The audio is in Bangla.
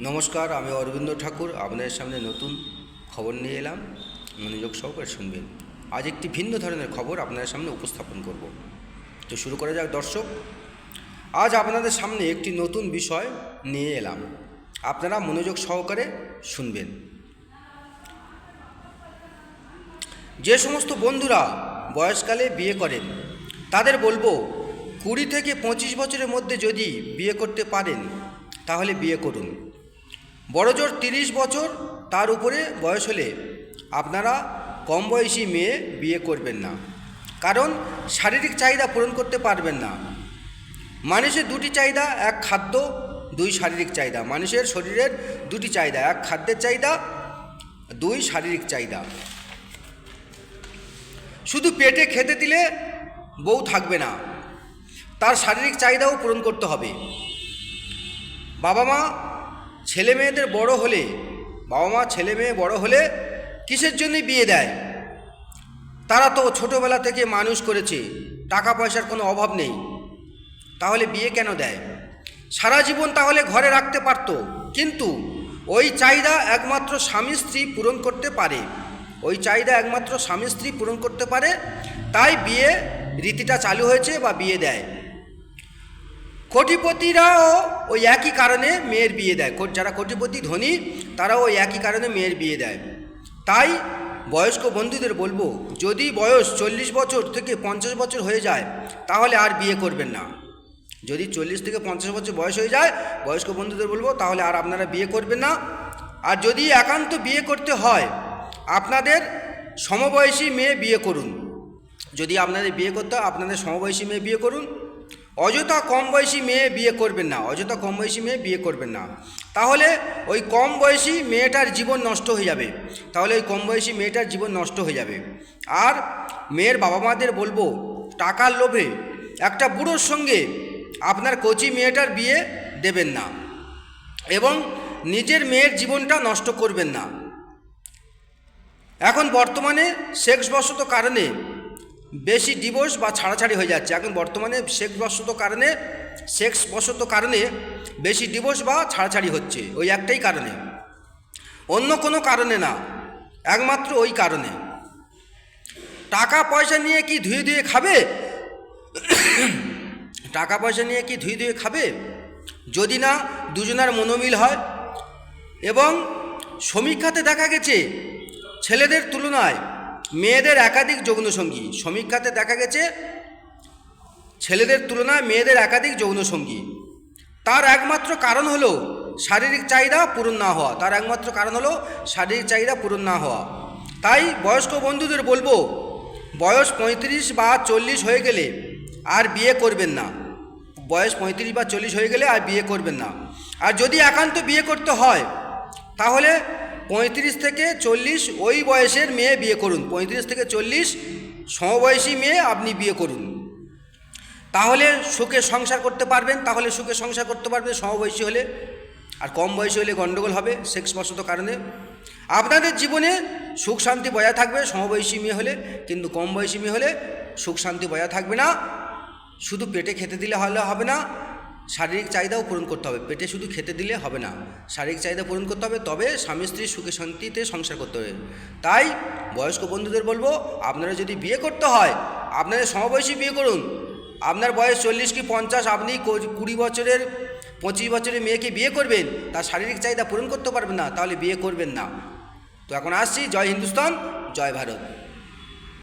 নমস্কার, আমি অরবিন্দ ঠাকুর আপনাদের সামনে নতুন খবর নিয়ে এলাম। মনোযোগ সহকারে শুনবেন। আজ একটি ভিন্ন ধরনের খবর আপনাদের সামনে উপস্থাপন করব। তো শুরু করা যাক দর্শক। আজ আপনাদের সামনে একটি নতুন বিষয় নিয়ে এলাম, আপনারা মনোযোগ সহকারে শুনবেন। যে সমস্ত বন্ধুরা বয়সকালে বিয়ে করেন তাদের বলবো 20 থেকে 25 বছরের মধ্যে যদি বিয়ে করতে পারেন তাহলে বিয়ে করুন। বড়জোর 30 বছর তার উপরে বয়স হলে আপনারা কম বয়সী মেয়ে বিয়ে করবেন না, কারণ শারীরিক চাহিদা পূরণ করতে পারবেন না। মানুষের দুটি চাহিদা, এক খাদ্য, দুই শারীরিক চাহিদা। মানুষের শরীরের দুটি চাহিদা, এক খাদ্যের চাহিদা, দুই শারীরিক চাহিদা। শুধু পেটে খেতে দিলে বউ থাকবে না, তার শারীরিক চাহিদাও পূরণ করতে হবে। বাবা মা ছেলে মেয়ে বড় হলে কিসের জন্য বিয়ে দেয়? তারা তো ছোটোবেলা থেকে মানুষ করেছে, টাকা পয়সার কোনো অভাব নেই, তাহলে বিয়ে কেন দেয়? সারা জীবন তাহলে ঘরে রাখতে পারত, কিন্তু ওই চাহিদা একমাত্র স্বামী স্ত্রী পূরণ করতে পারে, তাই বিয়ে রীতিটা চালু হয়েছে বা বিয়ে দেয়। কোটিপতিরাও ওই একই কারণে মেয়ের বিয়ে দেয়। যারা কোটিপতি ধনী তারাও ওই একই কারণে মেয়ের বিয়ে দেয়। তাই বয়স্ক বন্ধুদের বলবো, যদি বয়স 40 বছর থেকে 50 বছর হয়ে যায় তাহলে আর বিয়ে করবেন না। যদি 40 থেকে 50 বছর বয়স হয়ে যায়, বয়স্ক বন্ধুদের বলবো তাহলে আর আপনারা বিয়ে করবেন না। আর যদি একান্ত বিয়ে করতে হয়, আপনাদের সমবয়সী মেয়ে বিয়ে করুন। যদি আপনাদের বিয়ে করতে হয়, আপনাদের সমবয়সী মেয়ে বিয়ে করুন। অযথা কম বয়সী মেয়ে বিয়ে করবেন না, তাহলে ওই কম বয়সী মেয়েটার জীবন নষ্ট হয়ে যাবে। আর মেয়ের বাবা মাদের বলবো, টাকার লোভে একটা বুড়োর সঙ্গে আপনার কচি মেয়েটার বিয়ে দেবেন না এবং নিজের মেয়ের জীবনটা নষ্ট করবেন না। এখন বর্তমানে সেক্সবশত কারণে বেশি ডিভোর্স বা ছাড়াছাড়ি হয়ে যাচ্ছে। সেক্সবশত কারণে বেশি ডিভোর্স বা ছাড়াছাড়ি হচ্ছে, ওই একটাই কারণে, অন্য কোনো কারণে না, একমাত্র ওই কারণে। টাকা পয়সা নিয়ে কি ধুয়ে ধুয়ে খাবে? যদি না দুজনের মনোমিল হয়। এবং সমীক্ষাতে দেখা গেছে ছেলেদের তুলনায় মেয়েদের একাধিক যৌন সঙ্গী। তার একমাত্র কারণ হলো শারীরিক চাহিদা পূরণ না হওয়া। তাই বয়স্ক বন্ধুদের বলবো, বয়স 35 বা 40 হয়ে গেলে আর বিয়ে করবেন না। আর যদি একান্ত বিয়ে করতে হয় তাহলে 35 থেকে 40 ওই বয়সের মেয়ে বিয়ে করুন। 35 থেকে 40 সমবয়সী মেয়ে আপনি বিয়ে করুন, তাহলে সুখে সংসার করতে পারবেন সমবয়সী হলে। আর কম বয়সী হলে গণ্ডগোল হবে সেক্সবশত কারণে। আপনাদের জীবনে সুখ শান্তি বজায় থাকবে সমবয়সী মেয়ে হলে, কিন্তু কম বয়সী মেয়ে হলে সুখ শান্তি বজায় থাকবে না। শুধু পেটে খেতে দিলে হবে না, শারীরিক চাহিদাও পূরণ করতে হবে। পেটে শুধু খেতে দিলে হবে না, শারীরিক চাহিদা পূরণ করতে হবে, তবে স্বামী স্ত্রীর সুখে শান্তিতে সংসার করতে হবে। তাই বয়স্ক বন্ধুদের বলবো, আপনারা যদি বিয়ে করতে হয় আপনাদের সমবয়সী বিয়ে করুন। আপনার বয়স 40 কি 50, আপনি 20 বছরের 25 বছরের মেয়েকে বিয়ে করবেন, তার শারীরিক চাহিদা পূরণ করতে পারবেন না, তাহলে বিয়ে করবেন না। তো এখন আসছি। জয় হিন্দুস্তান, জয় ভারত।